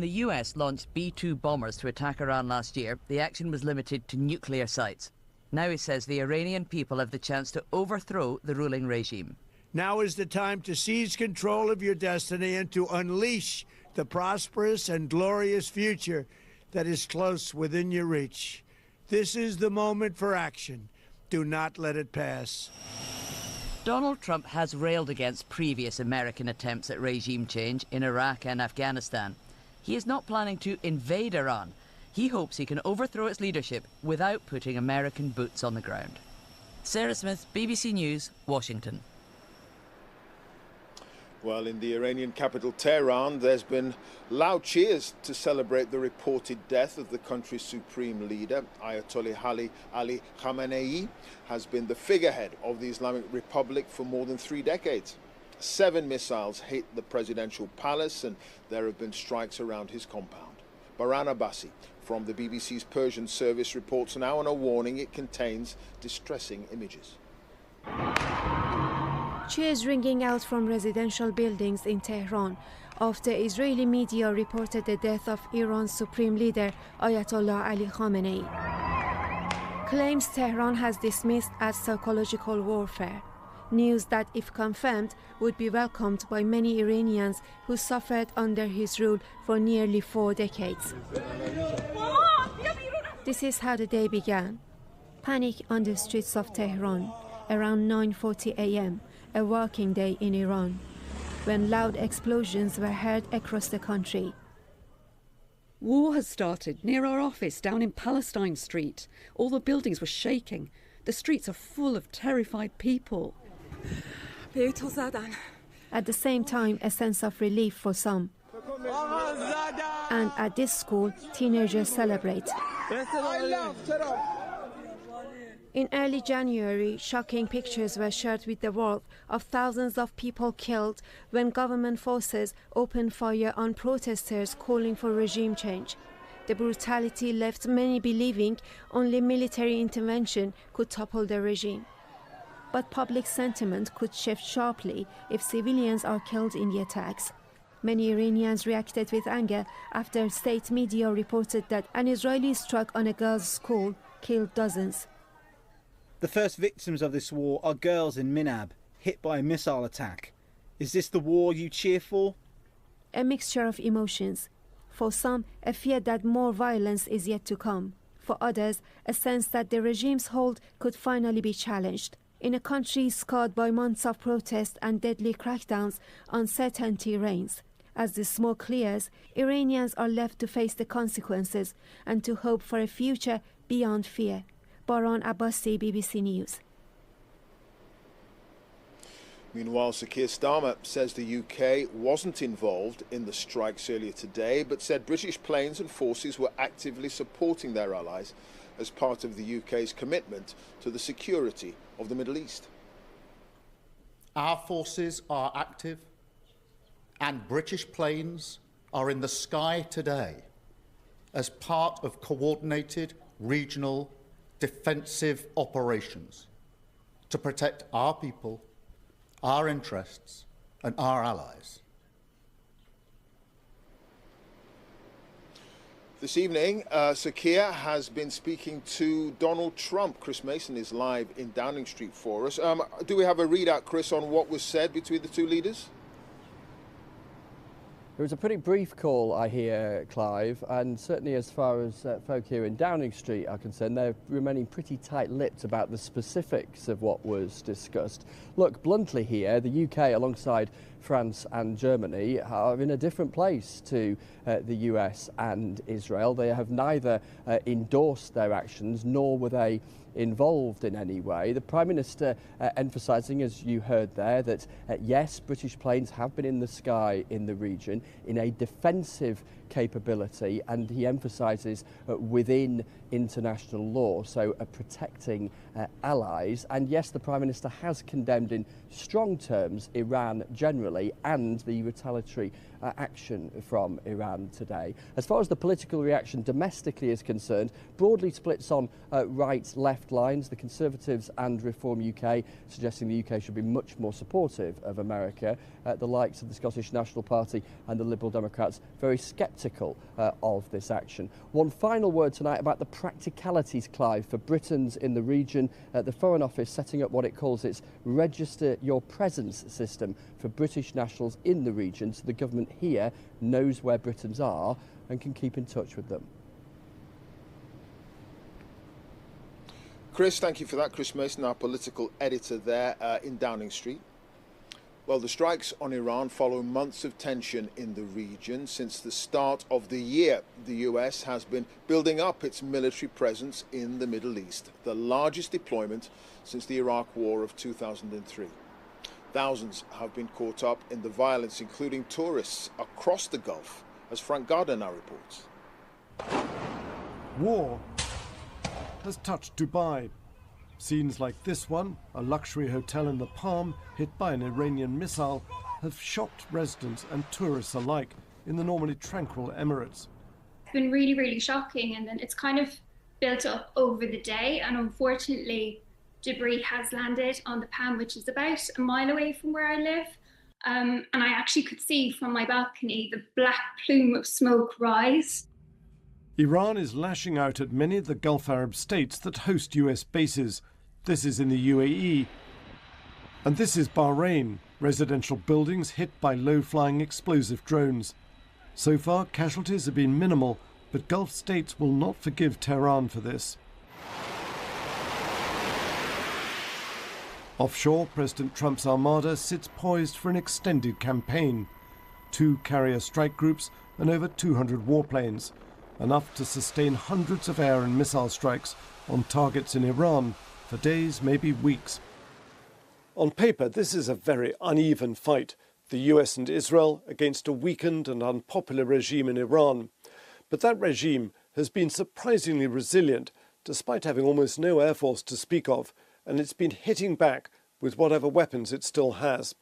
The US launched B-2 bombers to attack Iran last year. The action was limited to nuclear sites. Now he says the Iranian people have the chance to overthrow the ruling regime. Now is the time to seize control of your destiny and to unleash the prosperous and glorious future that is close within your reach. This is the moment for action. Do not let it pass. Donald Trump has railed against previous American attempts at regime change in Iraq and Afghanistan. He is not planning to invade Iran. He hopes he can overthrow its leadership without putting American boots on the ground. Sarah Smith, BBC News, Washington. Well, in the Iranian capital Tehran, there's been loud cheers to celebrate the reported death of the country's supreme leader. Ayatollah Ali Khamenei has been the figurehead of the Islamic Republic for more than 3 decades. 7 missiles hit the presidential palace, and there have been strikes around his compound. Baran Abbasi from the BBC's Persian service reports now on a warning it contains distressing images. Cheers ringing out from residential buildings in Tehran after Israeli media reported the death of Iran's supreme leader Ayatollah Ali Khamenei. Claims Tehran has dismissed as psychological warfare. News that, if confirmed, would be welcomed by many Iranians who suffered under his rule for nearly 4 decades. This is how the day began. Panic on the streets of Tehran around 9:40 a.m., a working day in Iran, when loud explosions were heard across the country. War has started near our office down in Palestine Street. All the buildings were shaking. The streets are full of terrified people. At the same time, a sense of relief for some. And at this school, teenagers celebrate. In early January, shocking pictures were shared with the world of thousands of people killed when government forces opened fire on protesters calling for regime change. The brutality left many believing only military intervention could topple the regime. But public sentiment could shift sharply if civilians are killed in the attacks. Many Iranians reacted with anger after state media reported that an Israeli struck on a girls' school killed dozens. The first victims of this war are girls in Minab, hit by a missile attack. Is this the war you cheer for? A mixture of emotions. For some, a fear that more violence is yet to come. For others, a sense that the regime's hold could finally be challenged. In a country scarred by months of protest and deadly crackdowns, uncertainty reigns. As the smoke clears, Iranians are left to face the consequences and to hope for a future beyond fear. Baran Abbasi, BBC News. Meanwhile, Sir Keir Starmer says the UK wasn't involved in the strikes earlier today, but said British planes and forces were actively supporting their allies as part of the UK's commitment to the security of the Middle East. Our forces are active, and British planes are in the sky today as part of coordinated regional defensive operations to protect our people, our interests, and our allies. This evening, Sir Keir has been speaking to Donald Trump. Chris Mason is live in Downing Street for us. Do we have a readout, Chris, on what was said between the two leaders? It was a pretty brief call, I hear, Clive, and certainly as far as folk here in Downing Street are concerned, they're remaining pretty tight-lipped about the specifics of what was discussed. Look, bluntly here, the UK, alongside France and Germany, are in a different place to the US and Israel. They have neither endorsed their actions, nor were they involved in any way. The Prime Minister emphasising, as you heard there, that yes, British planes have been in the sky in the region in a defensive capability, and he emphasises within international law, so protecting allies. And yes, the Prime Minister has condemned in strong terms Iran generally. generally and the retaliatory action from Iran today. As far as the political reaction domestically is concerned, broadly splits on right-left lines, the Conservatives and Reform UK suggesting the UK should be much more supportive of America. The likes of the Scottish National Party and the Liberal Democrats very sceptical of this action. One final word tonight about the practicalities, Clive, for Britons in the region. The Foreign Office setting up what it calls its Register Your Presence system for British nationals in the region, so the government here knows where Britons are and can keep in touch with them. Chris, thank you for that. Chris Mason, our political editor there in Downing Street. Well, the strikes on Iran follow months of tension in the region. Since the start of the year, the US has been building up its military presence in the Middle East, the largest deployment since the Iraq War of 2003. Thousands have been caught up in the violence, including tourists across the Gulf, as Frank Gardner now reports. War has touched Dubai. Scenes like this one, a luxury hotel in the Palm hit by an Iranian missile, have shocked residents and tourists alike in the normally tranquil Emirates. It's been really, really shocking, and then it's kind of built up over the day, and unfortunately debris has landed on the Palm, which is about a mile away from where I live. And I actually could see from my balcony the black plume of smoke rise. Iran is lashing out at many of the Gulf Arab states that host US bases. This is in the UAE. And this is Bahrain, residential buildings hit by low-flying explosive drones. So far, casualties have been minimal, but Gulf states will not forgive Tehran for this. Offshore, President Trump's armada sits poised for an extended campaign. 2 carrier strike groups and over 200 warplanes, enough to sustain hundreds of air and missile strikes on targets in Iran for days, maybe weeks. On paper, this is a very uneven fight, the US and Israel against a weakened and unpopular regime in Iran. But that regime has been surprisingly resilient, despite having almost no air force to speak of, and it's been hitting back with whatever weapons it still has.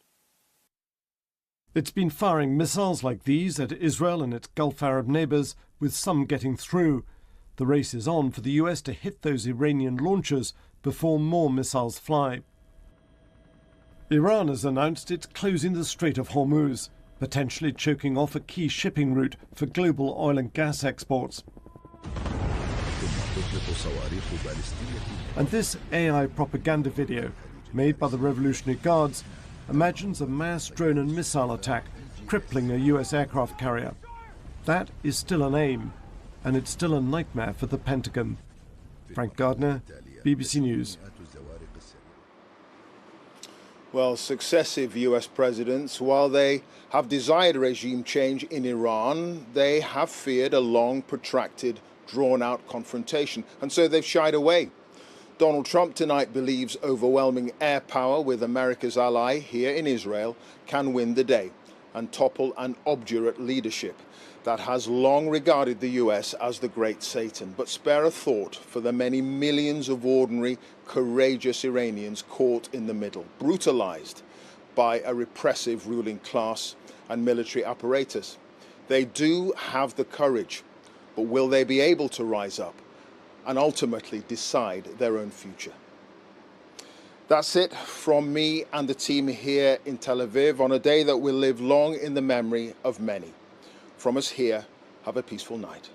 It's been firing missiles like these at Israel and its Gulf Arab neighbours, with some getting through. The race is on for the US to hit those Iranian launchers before more missiles fly. Iran has announced it's closing the Strait of Hormuz, potentially choking off a key shipping route for global oil and gas exports. And this AI propaganda video, made by the Revolutionary Guards, imagines a mass drone and missile attack crippling a US aircraft carrier. That is still an aim, and it's still a nightmare for the Pentagon. Frank Gardner, BBC News. Well, successive US presidents, while they have desired regime change in Iran, they have feared a long, protracted, drawn-out confrontation, and so they've shied away. Donald Trump tonight believes overwhelming air power with America's ally here in Israel can win the day and topple an obdurate leadership that has long regarded the US as the great Satan, but spare a thought for the many millions of ordinary, courageous Iranians caught in the middle, brutalized by a repressive ruling class and military apparatus. They do have the courage, but will they be able to rise up and ultimately decide their own future? That's it from me and the team here in Tel Aviv on a day that will live long in the memory of many. From us here, have a peaceful night.